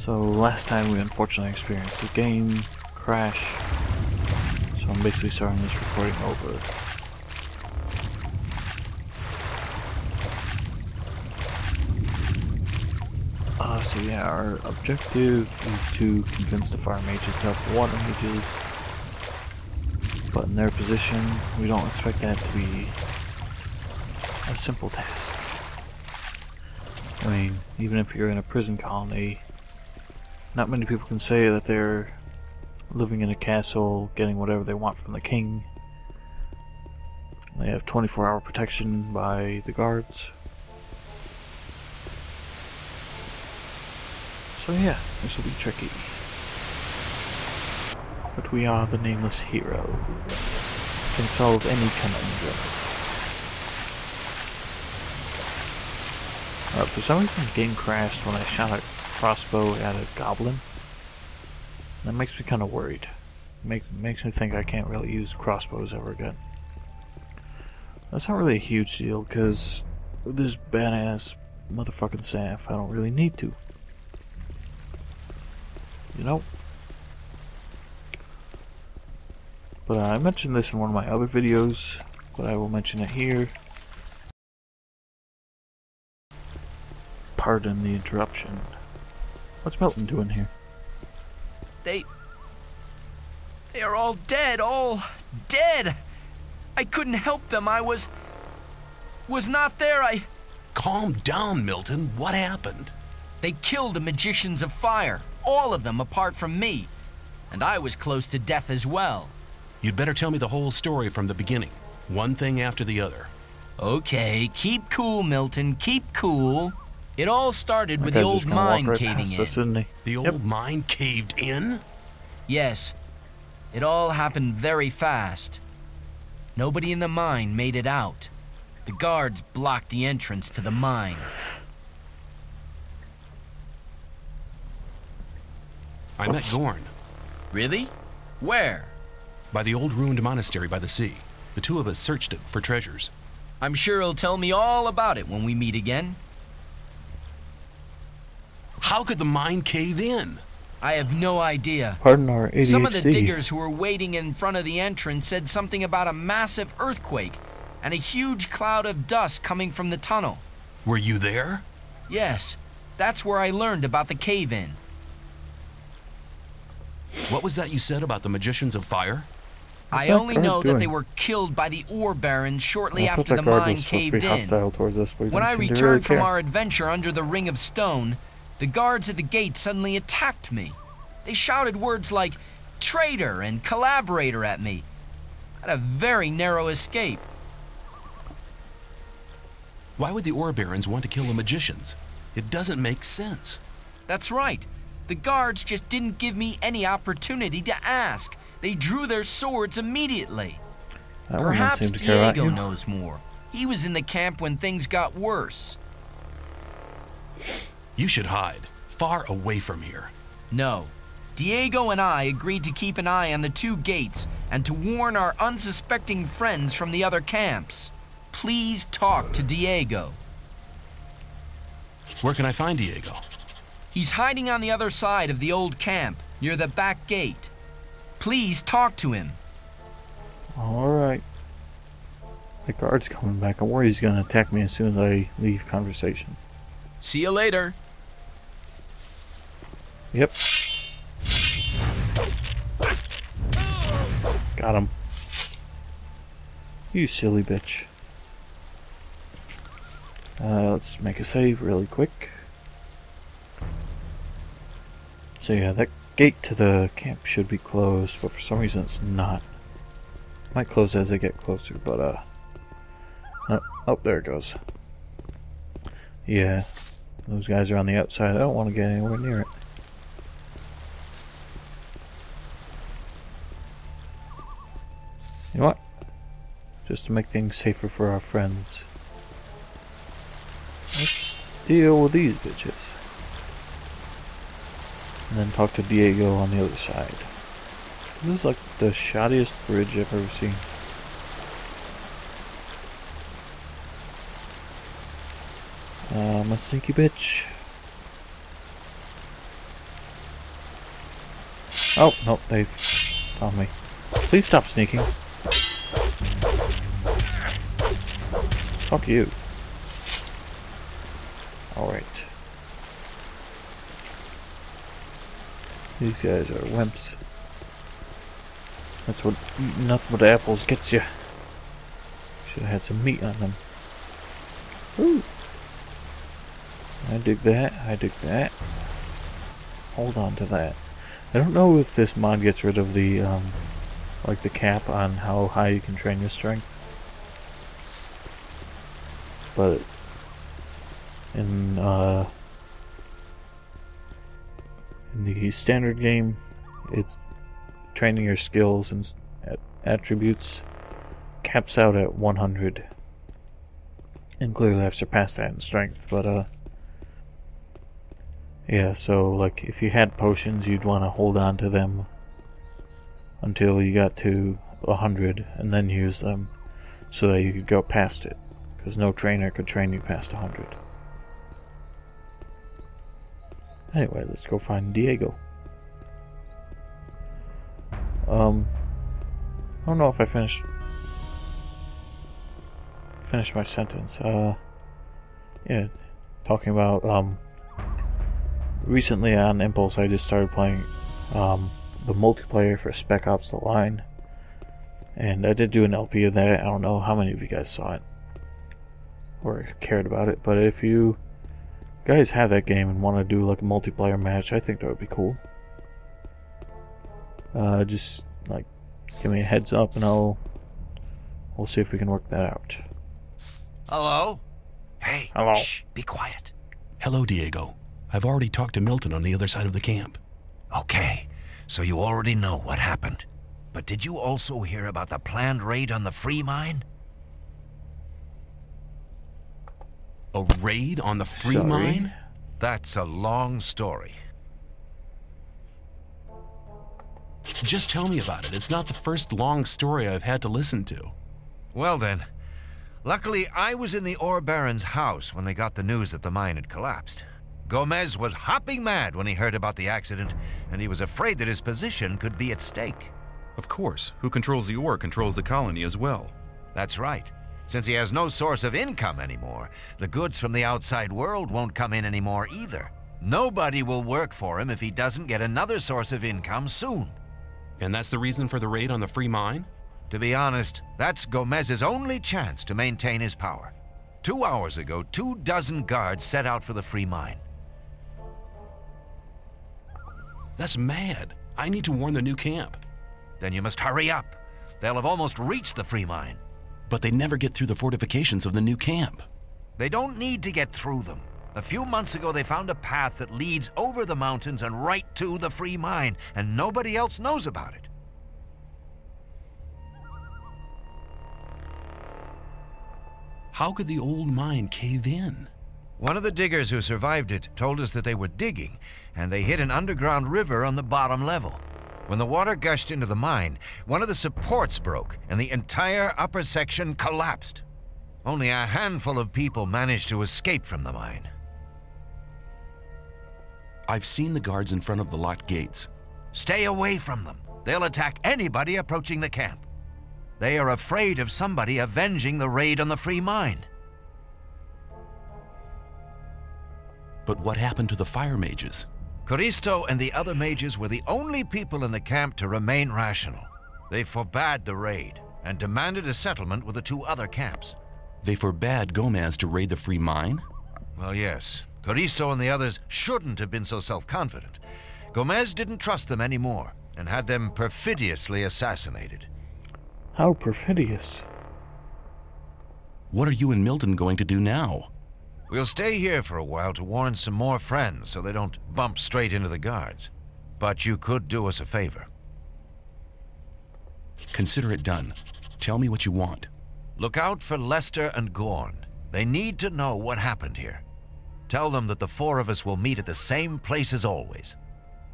So last time we unfortunately experienced a game crash, so I'm basically starting this recording over. So yeah, our objective is to convince the fire mages to help the water mages, but in their position, we don't expect that to be a simple task. I mean, even if you're in a prison colony, not many people can say that they're living in a castle, getting whatever they want from the king. They have 24-hour protection by the guards. So yeah, this will be tricky. But we are the nameless hero who can solve any conundrum. For some reason the game crashed when I shot a crossbow at a goblin. That makes me kind of worried. Makes me think I can't really use crossbows ever again. That's not really a huge deal, because with this badass motherfucking staff, I don't really need to. You know? But I mentioned this in one of my other videos, but I will mention it here. Pardon the interruption. What's Milton doing here? They are all dead, all dead. I couldn't help them. I was not there. Calm down, Milton. What happened? They killed the magicians of fire, all of them apart from me, and I was close to death as well. You'd better tell me the whole story from the beginning, one thing after the other. Okay, keep cool, Milton, keep cool. It all started with the old mine caving in. The old mine caved in? Yes. It all happened very fast. Nobody in the mine made it out. The guards blocked the entrance to the mine. I met Gorn. Really? Where? By the old ruined monastery by the sea. The two of us searched it for treasures. I'm sure he'll tell me all about it when we meet again. How could the mine cave in? I have no idea. Pardon our ADHD. Some of the diggers who were waiting in front of the entrance said something about a massive earthquake and a huge cloud of dust coming from the tunnel. Were you there? Yes, that's where I learned about the cave-in. What was that you said about the magicians of fire? I only know that they were killed by the ore barons shortly after the mine caved in. When I returned from our adventure under the Ring of Stone, the guards at the gate suddenly attacked me. They shouted words like traitor and collaborator at me. I had a very narrow escape. Why would the ore barons want to kill the magicians? It doesn't make sense. That's right. The guards just didn't give me any opportunity to ask. They drew their swords immediately. Perhaps Diego knows more. He was in the camp when things got worse. You should hide, far away from here. No. Diego and I agreed to keep an eye on the two gates and to warn our unsuspecting friends from the other camps. Please talk to Diego. Where can I find Diego? He's hiding on the other side of the old camp, near the back gate. Please talk to him. Alright. The guard's coming back. I'm worried he's going to attack me as soon as I leave conversation. See you later. Yep. Got him. You silly bitch. Let's make a save really quick. So yeah, that gate to the camp should be closed, but for some reason it's not. Might close as I get closer, but oh, there it goes. Yeah, those guys are on the outside. I don't want to get anywhere near it. You know what? Just to make things safer for our friends, let's deal with these bitches. And then talk to Diego on the other side. This is like the shoddiest bridge I've ever seen. My sneaky bitch. Oh, no, they found me. Please stop sneaking. Fuck you. Alright. These guys are wimps. That's what eating nothing but apples gets you. Should have had some meat on them. Ooh. I dig that. I dig that. Hold on to that. I don't know if this mod gets rid of the, like the cap on how high you can train your strength. But in the standard game, it's training your skills and attributes caps out at 100. And clearly I've surpassed that in strength, but yeah, so like if you had potions, you'd want to hold on to them until you got to 100 and then use them so that you could go past it, because no trainer could train you past 100. Anyway, let's go find Diego. I don't know if I finished my sentence. Yeah, talking about recently on Impulse I just started playing the multiplayer for Spec Ops: The Line, and I did do an LP of that. I don't know how many of you guys saw it or cared about it, but if you guys have that game and want to do like a multiplayer match, I think that would be cool. Just like give me a heads up and we'll see if we can work that out. Hello? Hey, hello. Shh, be quiet. Hello, Diego. I've already talked to Milton on the other side of the camp. Okay, so you already know what happened. But did you also hear about the planned raid on the free mine? A raid on the free mine? That's a long story. Just tell me about it. It's not the first long story I've had to listen to. Well then, luckily I was in the ore baron's house when they got the news that the mine had collapsed. Gomez was hopping mad when he heard about the accident, and he was afraid that his position could be at stake. Of course. Who controls the ore controls the colony as well. That's right. Since he has no source of income anymore, the goods from the outside world won't come in anymore either. Nobody will work for him if he doesn't get another source of income soon. And that's the reason for the raid on the free mine? To be honest, that's Gomez's only chance to maintain his power. 2 hours ago, 24 guards set out for the free mine. That's mad. I need to warn the new camp. Then you must hurry up. They'll have almost reached the free mine. But they never get through the fortifications of the new camp. They don't need to get through them. A few months ago, they found a path that leads over the mountains and right to the free mine, and nobody else knows about it. How could the old mine cave in? One of the diggers who survived it told us that they were digging, and they hit an underground river on the bottom level. When the water gushed into the mine, one of the supports broke, and the entire upper section collapsed. Only a handful of people managed to escape from the mine. I've seen the guards in front of the locked gates. Stay away from them. They'll attack anybody approaching the camp. They are afraid of somebody avenging the raid on the free mine. But what happened to the fire mages? Coristo and the other mages were the only people in the camp to remain rational. They forbade the raid and demanded a settlement with the 2 other camps. They forbade Gomez to raid the free mine? Well, yes. Coristo and the others shouldn't have been so self-confident. Gomez didn't trust them anymore and had them perfidiously assassinated. How perfidious? What are you and Milton going to do now? We'll stay here for a while to warn some more friends so they don't bump straight into the guards. But you could do us a favor. Consider it done. Tell me what you want. Look out for Lester and Gorn. They need to know what happened here. Tell them that the 4 of us will meet at the same place as always.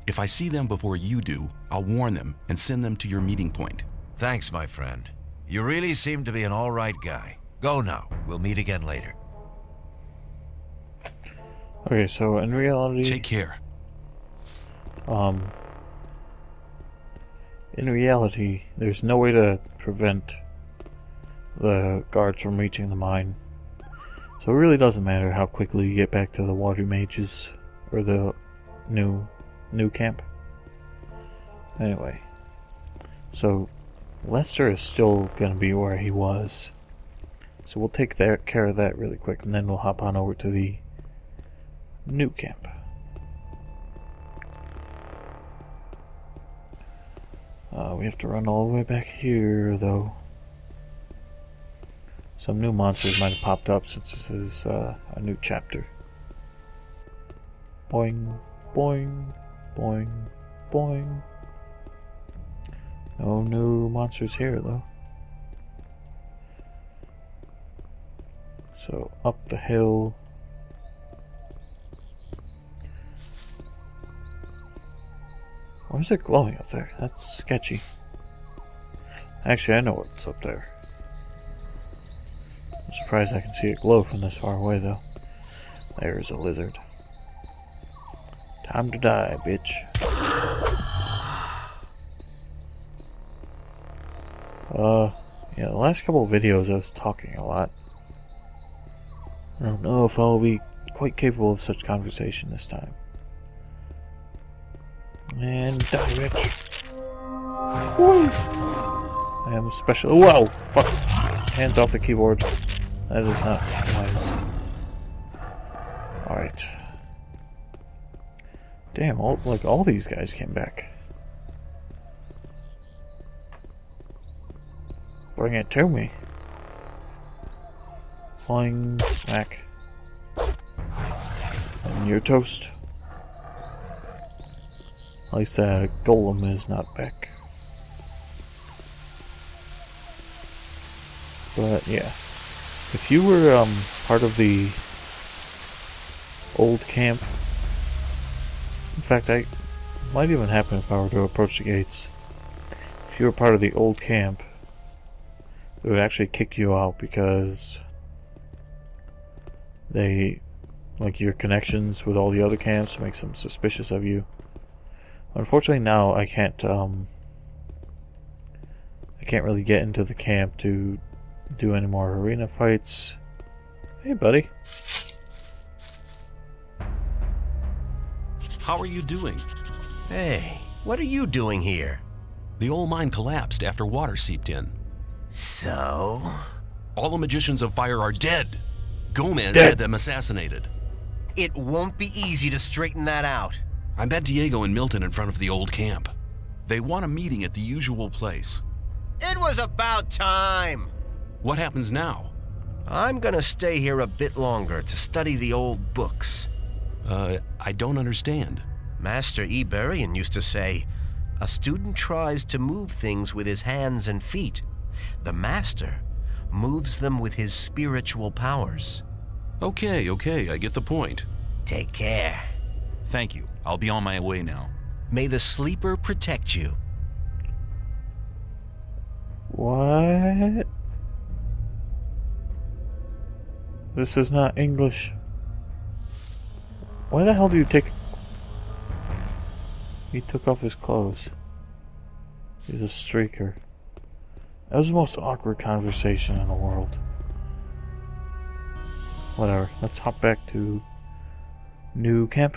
If I see them before you do, I'll warn them and send them to your meeting point. Thanks, my friend. You really seem to be an all right guy. Go now. We'll meet again later. Okay, so in reality... Take care. in reality, there's no way to prevent the guards from reaching the mine. So it really doesn't matter how quickly you get back to the water mages or the new camp. Anyway, so Lester is still gonna be where he was. So we'll take care of that really quick, and then we'll hop on over to the new camp. We have to run all the way back here, though. Some new monsters might have popped up since this is a new chapter. Boing, boing, boing, boing. No new monsters here, though. So, up the hill. Why is it glowing up there? That's sketchy. Actually, I know what's up there. I'm surprised I can see it glow from this far away, though. There's a lizard. Time to die, bitch. Yeah, the last couple of videos I was talking a lot. I don't know if I'll be quite capable of such conversation this time. And die, bitch. Woo! I am special. Whoa, fuck. Hands off the keyboard. That is not nice. Alright. Damn, all these guys came back. Bring it to me. Flying smack. And you're toast. At least that golem is not back. But yeah, if you were part of the old camp, in fact, I might even happen if I were to approach the gates. If you were part of the old camp, it would actually kick you out because they, like, your connections with all the other camps makes them suspicious of you. Unfortunately, now I can't really get into the camp to do any more arena fights. Hey, buddy. How are you doing? Hey, what are you doing here? The old mine collapsed after water seeped in. So? All the magicians of fire are dead. Gomez had them assassinated. It won't be easy to straighten that out. I met Diego and Milton in front of the old camp. They want a meeting at the usual place. It was about time! What happens now? I'm gonna stay here a bit longer to study the old books. I don't understand. Master Iberian used to say, a student tries to move things with his hands and feet. The master moves them with his spiritual powers. Okay, I get the point. Take care. Thank you. I'll be on my way now. May the sleeper protect you. What? This is not English. Why the hell do you take... He took off his clothes. He's a streaker. That was the most awkward conversation in the world. Whatever. Let's hop back to new camp.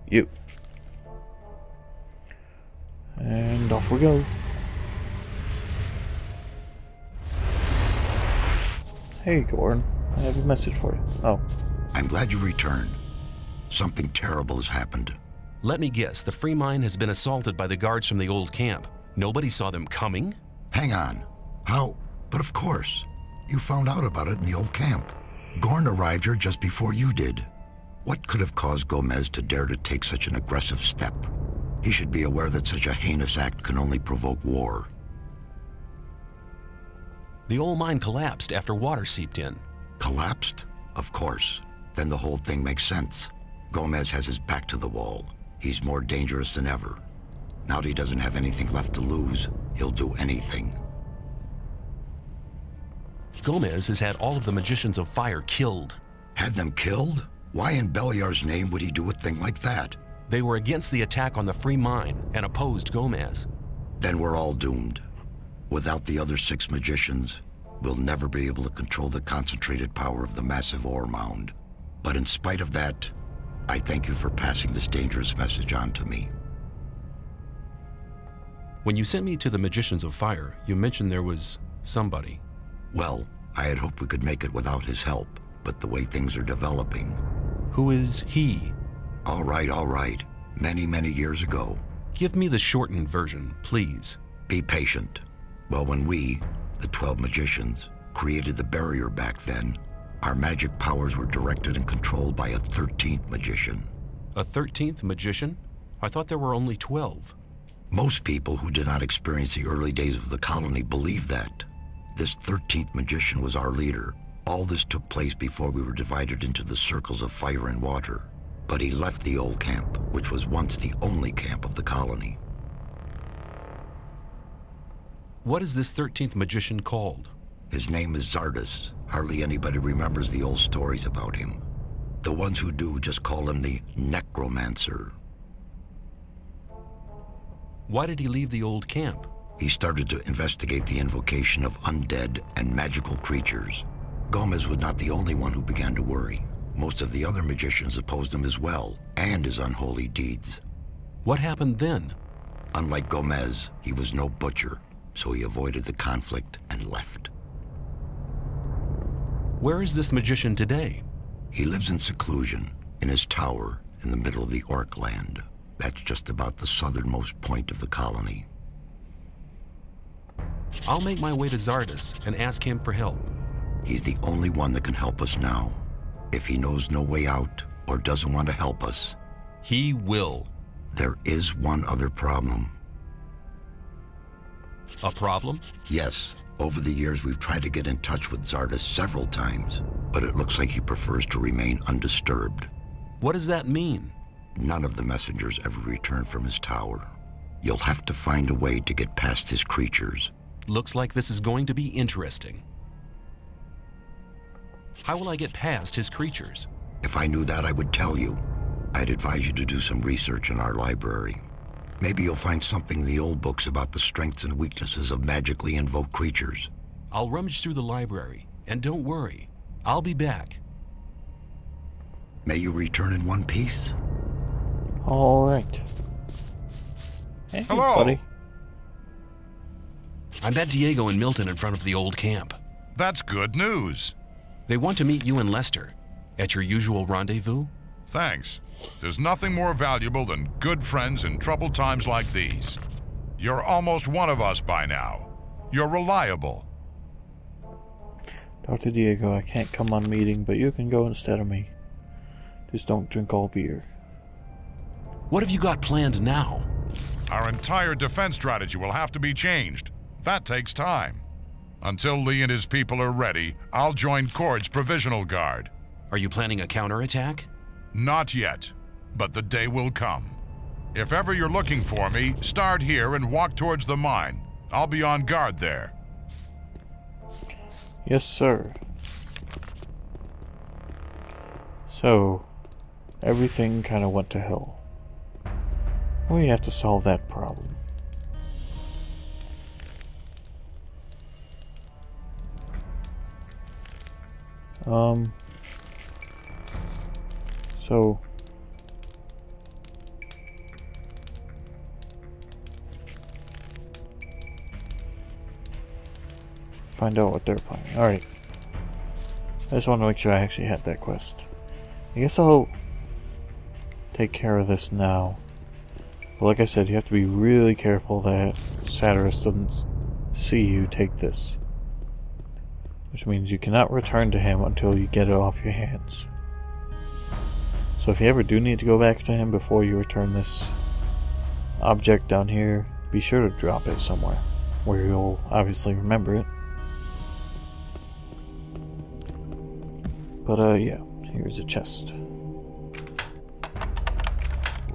You. And off we go. Hey, Gordon. I have a message for you. Oh. I'm glad you returned. Something terrible has happened. Let me guess, the free mine has been assaulted by the guards from the old camp. Nobody saw them coming? Hang on. How? But of course. You found out about it in the old camp. Gorn arrived here just before you did. What could have caused Gomez to dare to take such an aggressive step? He should be aware that such a heinous act can only provoke war. The old mine collapsed after water seeped in. Collapsed? Of course. Then the whole thing makes sense. Gomez has his back to the wall. He's more dangerous than ever. Now that he doesn't have anything left to lose, he'll do anything. Gomez has had all of the magicians of fire killed. Had them killed? Why in Beliar's name would he do a thing like that? They were against the attack on the free mine and opposed Gomez. Then we're all doomed. Without the other 6 magicians, we'll never be able to control the concentrated power of the massive ore mound. But in spite of that, I thank you for passing this dangerous message on to me. When you sent me to the Magicians of Fire, you mentioned there was somebody. Well, I had hoped we could make it without his help, but the way things are developing... Who is he? All right. Many, many years ago. Give me the shortened version, please. Be patient. Well, when we, the 12 magicians, created the barrier back then, our magic powers were directed and controlled by a 13th magician. A 13th magician? I thought there were only 12. Most people who did not experience the early days of the colony believe that. This 13th magician was our leader. All this took place before we were divided into the circles of fire and water. But he left the old camp, which was once the only camp of the colony. What is this 13th magician called? His name is Zardes. Hardly anybody remembers the old stories about him. The ones who do just call him the necromancer. Why did he leave the old camp? He started to investigate the invocation of undead and magical creatures. Gomez was not the only one who began to worry. Most of the other magicians opposed him as well, and his unholy deeds. What happened then? Unlike Gomez, he was no butcher, so he avoided the conflict and left. Where is this magician today? He lives in seclusion, in his tower in the middle of the Orc land. That's just about the southernmost point of the colony. I'll make my way to Zardes and ask him for help. He's the only one that can help us now. If he knows no way out or doesn't want to help us, he will. There is one other problem. A problem? Yes. Over the years, we've tried to get in touch with Zardes several times, but it looks like he prefers to remain undisturbed. What does that mean? None of the messengers ever returned from his tower. You'll have to find a way to get past his creatures. Looks like this is going to be interesting. How will I get past his creatures? If I knew that, I would tell you. I'd advise you to do some research in our library. Maybe you'll find something in the old books about the strengths and weaknesses of magically invoked creatures. I'll rummage through the library, and don't worry, I'll be back. May you return in one piece. All right. Hey, hello, buddy. I met Diego and Milton in front of the old camp. That's good news. They want to meet you and Lester at your usual rendezvous. Thanks. There's nothing more valuable than good friends in troubled times like these. You're almost one of us by now. You're reliable. Dr. Diego, I can't come on meeting, but you can go instead of me. Just don't drink all beer. What have you got planned now? Our entire defense strategy will have to be changed. That takes time. Until Lee and his people are ready, I'll join Cord's Provisional Guard. Are you planning a counterattack? Not yet, but the day will come. If ever you're looking for me, start here and walk towards the mine. I'll be on guard there. Yes, sir. So, everything kind of went to hell. We have to solve that problem. So find out what they're playing. Alright. I just want to make sure I actually had that quest. I guess I'll take care of this now. But like I said, you have to be really careful that Satyrus doesn't see you take this. Which means you cannot return to him until you get it off your hands. So if you ever do need to go back to him before you return this object down here, be sure to drop it somewhere where you'll obviously remember it. But yeah, here's a chest.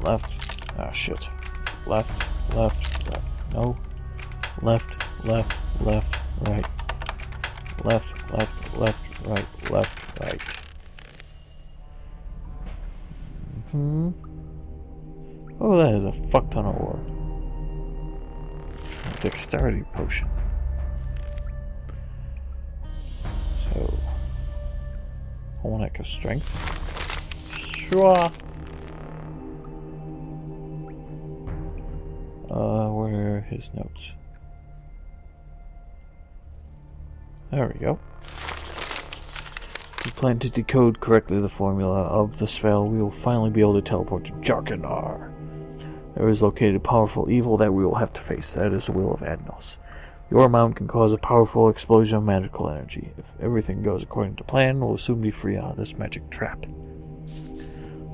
Left. Ah, shit. Left, left, left. No. Left, left, left, right. Left, left, left, right, left, right. Oh, that is a fuck ton of ore. A dexterity potion. So, one echo strength. Sure. Where are his notes? There we go. If we plan to decode correctly the formula of the spell, we will finally be able to teleport to Jarkanar. There is located a powerful evil that we will have to face. That is the will of Adnos. Your mount can cause a powerful explosion of magical energy. If everything goes according to plan, we'll soon be free out of this magic trap.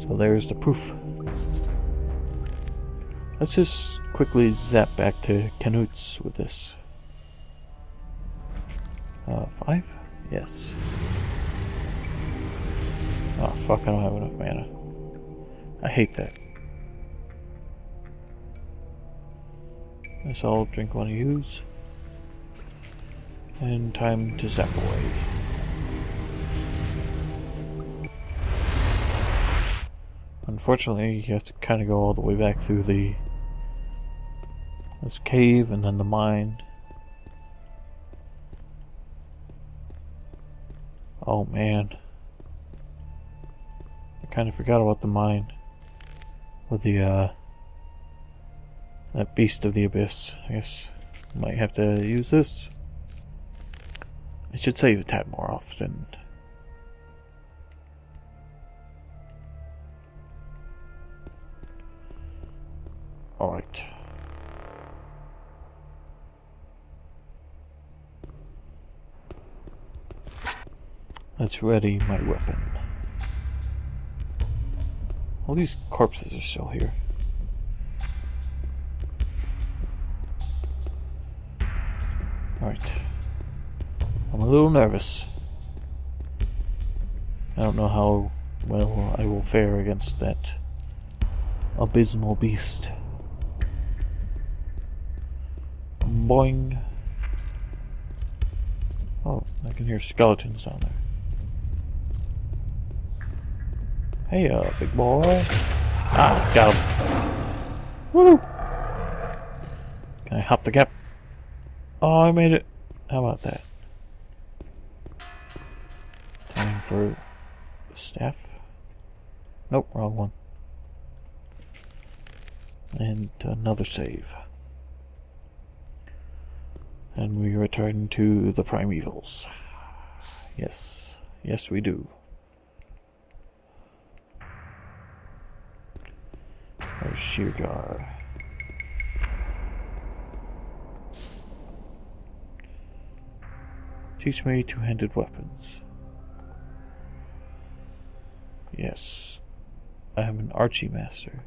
So there's the proof. Let's just quickly zap back to Canute's with this. 5? Yes. Oh fuck, I don't have enough mana. I hate that. Guess I'll drink one of yous. And time to zap away. Unfortunately, you have to kind of go all the way back through this cave and then the mine. Oh man. I kind of forgot about the mine. With the, that beast of the abyss. I guess I might have to use this. I should save a tad more often. Alright. Let's ready my weapon. All these corpses are still here. Alright. I'm a little nervous. I don't know how well I will fare against that abysmal beast. Boing. Oh, I can hear skeletons down there. Hey, big boy. Ah, got him. Woo! Can I hop the gap? Oh, I made it. How about that? Time for the staff. Nope, wrong one. And another save. And we return to the primevals. Yes. Yes, we do. There's Sheargar. Teach me two-handed weapons. Yes. I am an Archie master.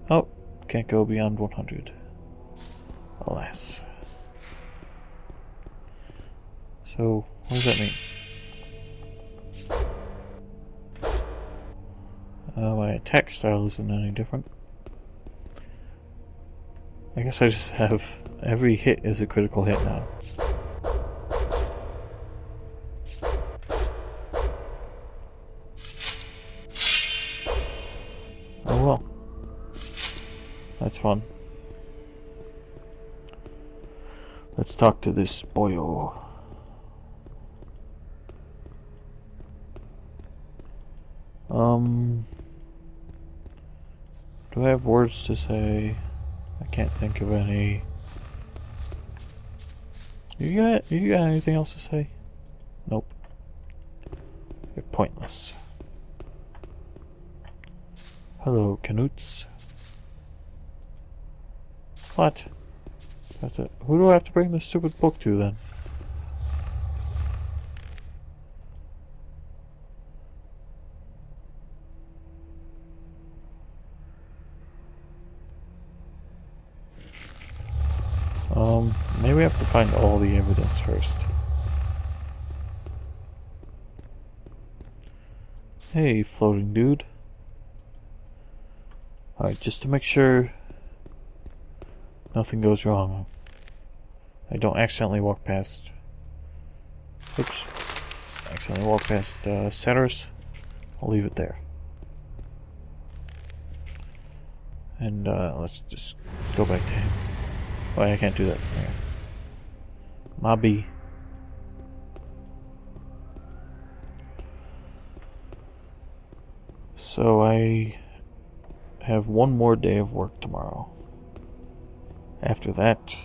Oh, can't go beyond 100. Alas. So, what does that mean? My attack style isn't any different. I guess I just have every hit is a critical hit now. Oh well. That's fun. Let's talk to this boyo. Do I have words to say? I can't think of any. You got anything else to say? Nope. You're pointless. Hello, Canute's. What? That's it. Who do I have to bring this stupid book to then? Maybe we have to find all the evidence first. Hey, floating dude. Alright, just to make sure nothing goes wrong. I don't accidentally walk past... Oops. Accidentally walk past Ceres. I'll leave it there. And let's just go back to him. Why, I can't do that from here. Mobby. So I have one more day of work tomorrow. After that,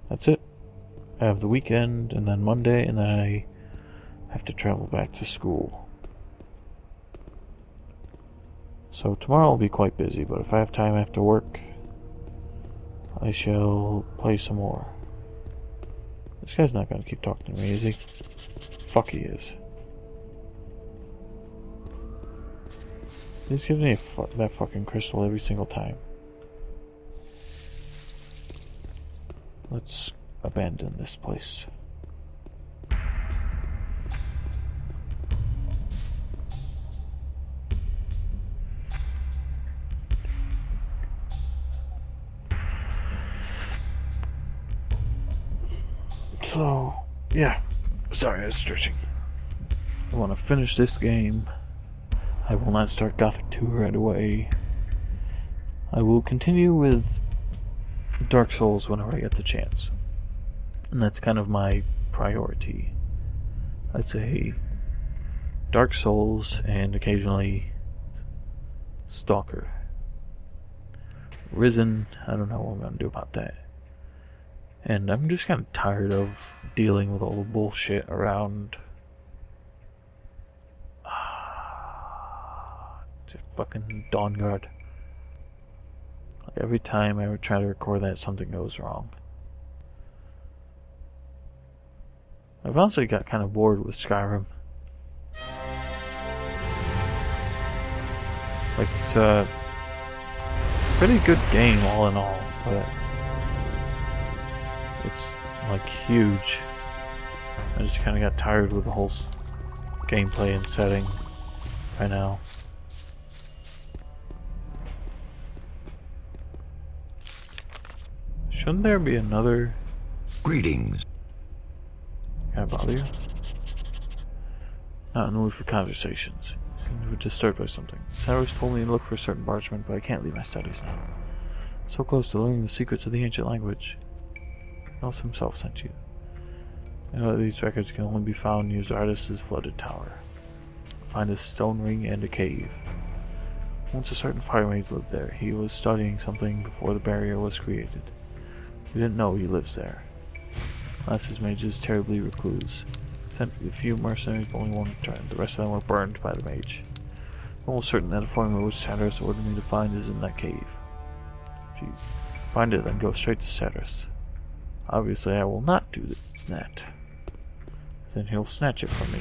that's it. I have the weekend, and then Monday, and then I have to travel back to school. So tomorrow will be quite busy, but if I have time after work, I shall play some more. This guy's not gonna keep talking to me, is he? Fuck, he is. He's giving me that fucking crystal every single time. Let's abandon this place. So, yeah. Sorry, I was stretching. I want to finish this game. I will not start Gothic 2 right away. I will continue with Dark Souls whenever I get the chance. And that's kind of my priority. I'd say Dark Souls and occasionally Stalker. Risen, I don't know what I'm going to do about that. And I'm just kind of tired of dealing with all the bullshit around fucking Dawn Guard. Like every time I would try to record that, something goes wrong. I've honestly got kind of bored with Skyrim. Like, it's a pretty good game all in all, but it's like huge. I just kind of got tired with the whole gameplay and setting by now. Shouldn't there be another... Greetings. Can I bother you? Not in the mood for conversations. Seem to be disturbed by something. Cyrus told me to look for a certain parchment, but I can't leave my studies now. So close to learning the secrets of the ancient language. Nelson himself sent you. I know that these records can only be found near Zardis' flooded tower. Find a stone ring and a cave. Once a certain fire mage lived there. He was studying something before the barrier was created. We didn't know he lives there. Last his mages terribly recluse. Sent for the few mercenaries, but only one returned. The rest of them were burned by the mage. I'm almost certain that a formula which Satyrs ordered me to find is in that cave. If you find it, then go straight to Satyrs. Obviously, I will not do that. Then he'll snatch it from me.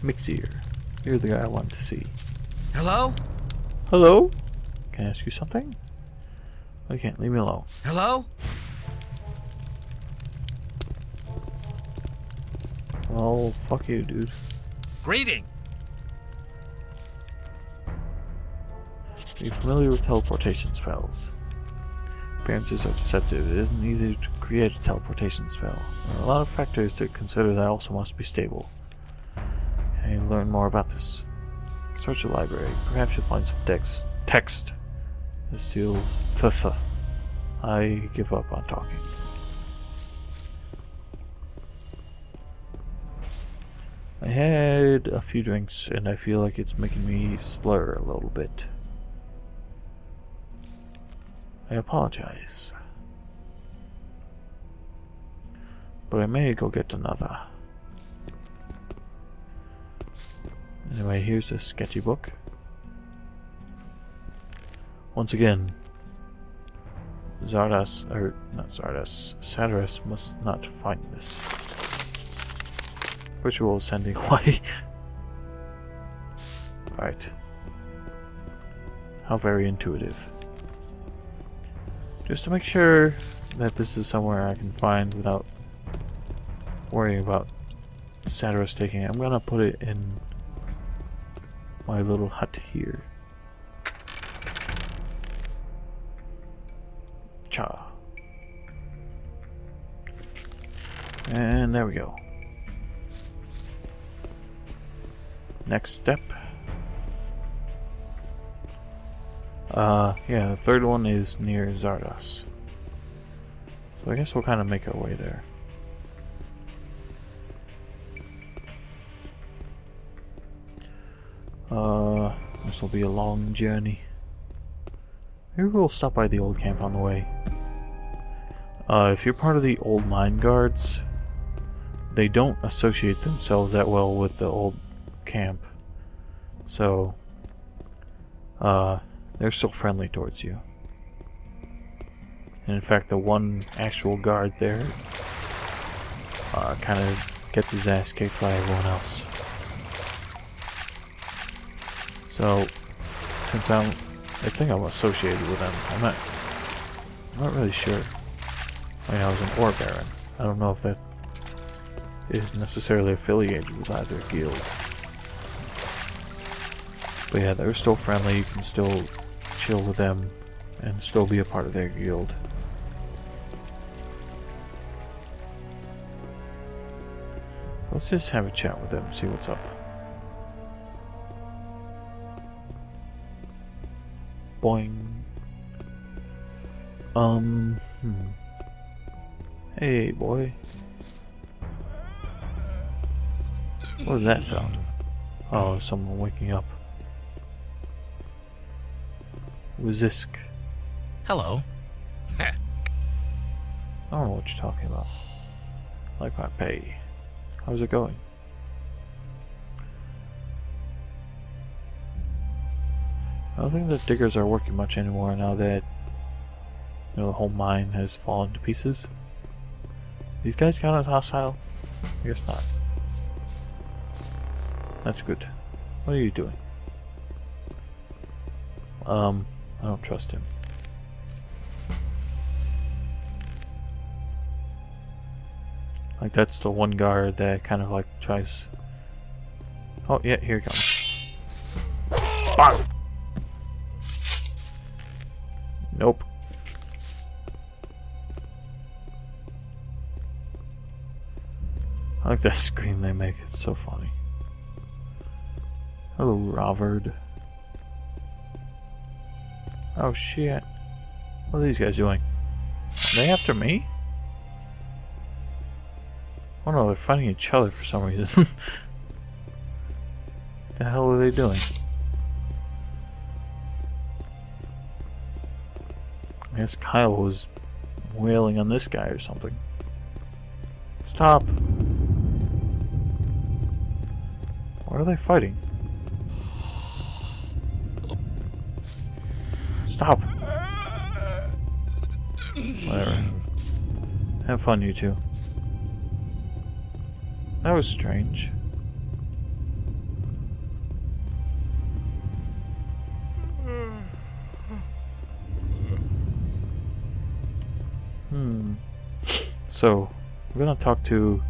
Mixier, you're the guy I wanted to see. Hello? Hello? Can I ask you something? I can't. Leave me alone. Hello? Well, fuck you, dude. Greeting. Are you familiar with teleportation spells? Appearances are deceptive. It isn't easy to create a teleportation spell. There are a lot of factors to consider that also must be stable. Can you learn more about this? Search the library. Perhaps you'll find some text. This deals with I give up on talking. I had a few drinks and I feel like it's making me slur a little bit. I apologize. But I may go get another. Anyway, here's a sketchy book. Once again, Satyrs must not find this. Ritual sending away. Right. How very intuitive. Just to make sure that this is somewhere I can find without worrying about Satyrs taking it, I'm gonna put it in my little hut here. Cha. And there we go. Next step. Yeah, the third one is near Zardos. So I guess we'll kind of make our way there. This will be a long journey. Maybe we'll stop by the old camp on the way. If you're part of the old mine guards, they don't associate themselves that well with the old camp. So, they're still friendly towards you. And in fact, the one actual guard there kind of gets his ass kicked by everyone else. So, since I think I'm associated with them, I'm not really sure. I mean, I was an ore baron. I don't know if that is necessarily affiliated with either guild. But yeah, they're still friendly. You can still chill with them and still be a part of their guild. So let's just have a chat with them, see what's up. Boing. Hey, boy. What does that sound? Oh, someone waking up. Wazisk. Hello. I don't know what you're talking about. Like my pay. How's it going? I don't think the diggers are working much anymore now that, you know, the whole mine has fallen to pieces. These guys count as hostile? I guess not. That's good. What are you doing? I don't trust him. Like, that's the one guard that kind of like tries... Oh, yeah, here he comes. Bang! Nope. I like that scream they make, it's so funny. Hello, Robert. Oh shit. What are these guys doing? Are they after me? Oh no, they're fighting each other for some reason. The hell are they doing? I guess Kyle was wailing on this guy or something. Stop! Why are they fighting? Stop! Whatever. Have fun, you two. That was strange. So, we're gonna talk to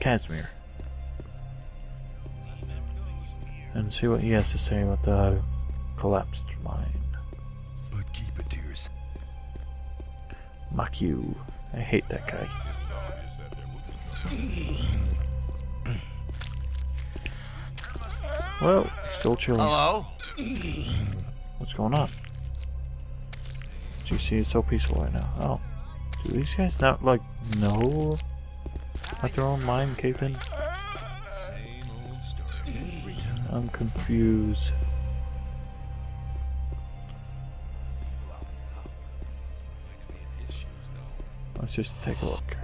Casimir and see what he has to say about the collapsed mine. But keep it to yours. Mock you. I hate that guy. Well, still chilling. Hello? What's going on? You see, it's so peaceful right now. Oh, do these guys not like know that their own mine caved in? I'm confused. Let's just take a look.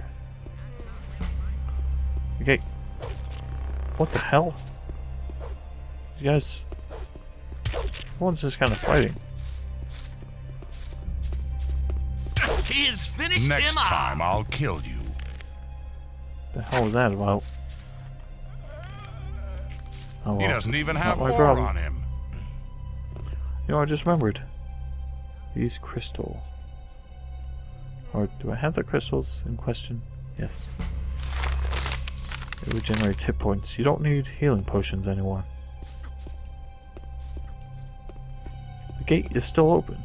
Okay. What the hell? You guys... Everyone's just kind of fighting. He has finished Next him off. time I'll kill you. The hell is that about? Oh, well, He doesn't even have my ore problem. on him. You know, I just remembered. These crystal. Or do I have the crystals in question? Yes. It regenerates hit points. You don't need healing potions anymore. The gate is still open.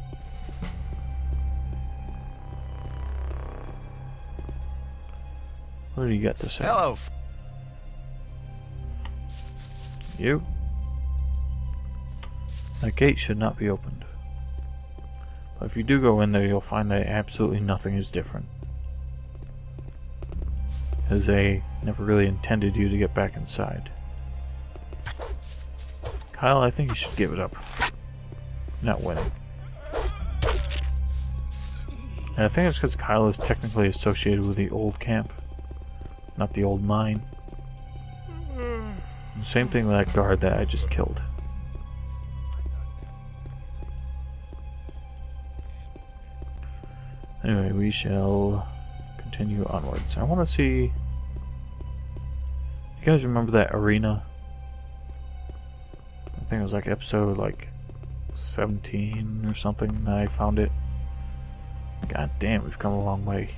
What What do you got to say? Hello. You? That gate should not be opened. But if you do go in there, you'll find that absolutely nothing is different. Because they never really intended you to get back inside. Kyle, I think you should give it up. You're not winning. And I think it's because Kyle is technically associated with the old camp, not the old mine. Same thing with that guard that I just killed. Anyway, we shall continue onwards. I want to see... You guys remember that arena? I think it was like episode like 17 or something that I found it. God damn, we've come a long way.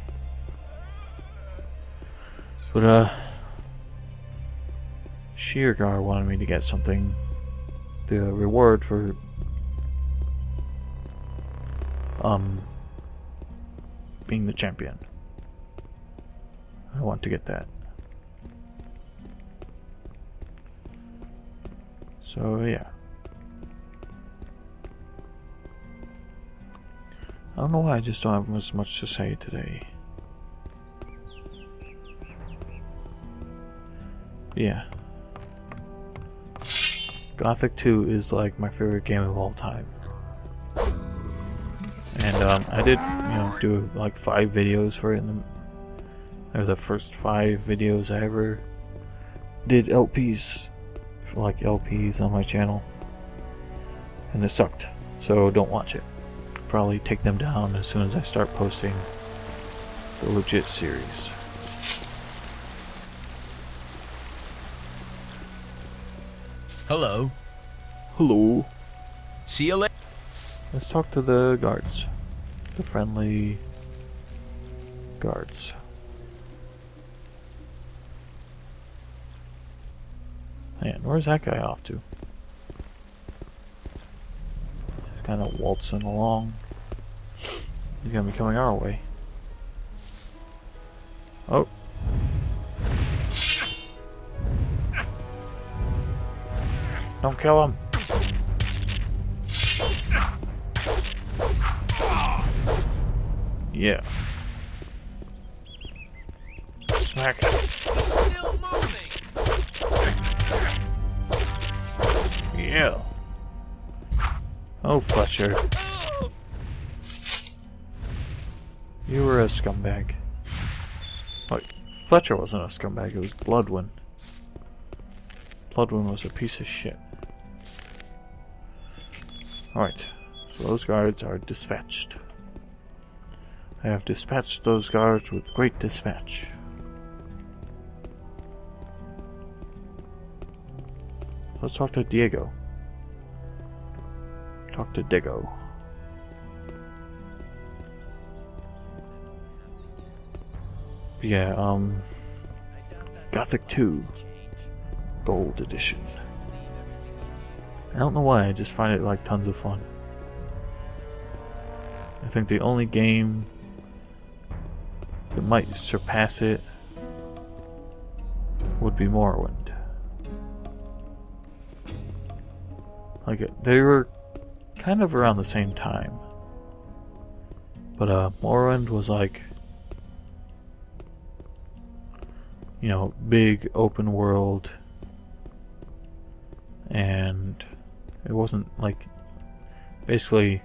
But Sheargar wanted me to get something. The reward for being the champion. I want to get that. So yeah. I don't know why I just don't have as much to say today. Yeah. Gothic 2 is like my favorite game of all time. And I did, do like 5 videos for it. They were the first 5 videos I ever did LPs, for like LPs on my channel. And it sucked, so don't watch it. Probably take them down as soon as I start posting the legit series. Hello. Hello. See you later. Let's talk to the guards. The friendly guards. Man, where's that guy off to? He's kind of waltzing along. He's gonna be coming our way. Oh. Don't kill him. Yeah. Smack it. Still moving. Yeah. Oh, Fletcher. You were a scumbag. Wait, Fletcher wasn't a scumbag, it was Bloodwind. Bloodwind was a piece of shit. Alright, so those guards are dispatched. I have dispatched those guards with great dispatch. Let's talk to Diego. Talk to Diego. Yeah, Gothic 2 Gold Edition. I don't know why, I just find it like tons of fun. I think the only game that might surpass it would be Morrowind. Like, they were kind of around the same time. But Morrowind was like, big open world, and it wasn't like, basically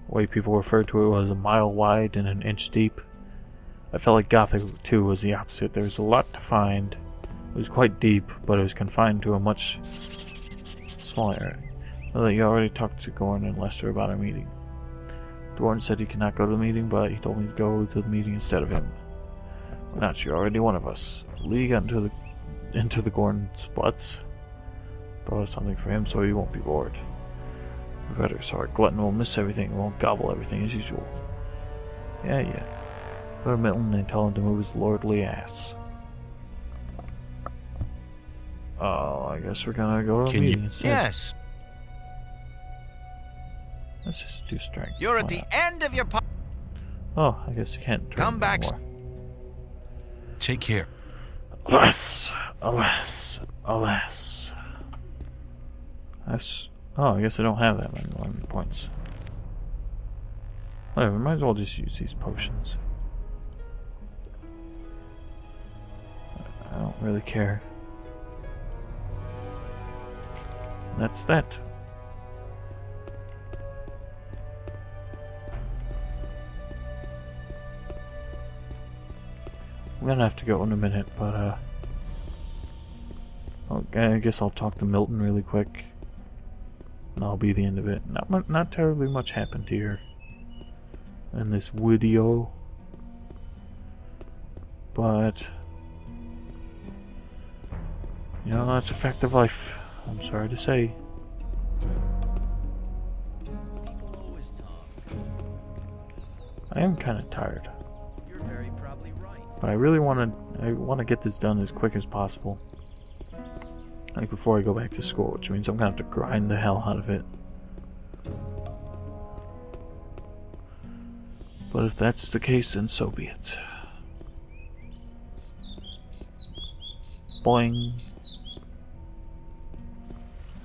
the way people referred to it was a mile wide and an inch deep. I felt like Gothic 2 was the opposite. There was a lot to find. It was quite deep, but it was confined to a much smaller area. Well, you already talked to Gorn and Lester about our meeting. Gorn said he cannot go to the meeting, but he told me to go to the meeting instead of him. Why not? You're already one of us. Lee got into the Gorn's butts. Thought of something for him so he won't be bored. Better, so our glutton will miss everything and won't gobble everything as usual. Yeah. Go to Milton and tell him to move his lordly ass. Oh, I guess we're gonna go to a meeting instead. Yes. Let's just do strength. You're at the end of your Oh, I guess you can't drink Come back. anymore. Take care. Alas, alas, alas. Oh, I guess I don't have that many points. Whatever, might as well just use these potions. I don't really care. That's that. I'm gonna have to go in a minute, but I guess I'll talk to Milton really quick. And that'll be the end of it. Not terribly much happened here in this video, but you know, that's a fact of life. I'm sorry to say. I am kind of tired, but I really want to get this done as quick as possible. Like before I go back to school, which means I'm gonna have to grind the hell out of it. But if that's the case, then so be it. Boing.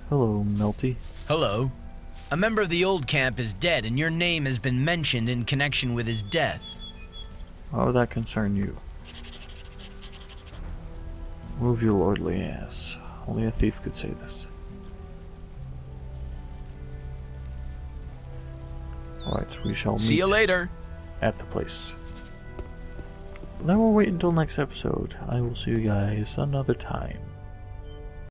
Hello, Melty. Hello. A member of the old camp is dead, and your name has been mentioned in connection with his death. Why would that concern you? Move your lordly ass. Only a thief could say this. Alright, we shall meet. See you later. At the place. Then we'll wait until next episode. I will see you guys another time.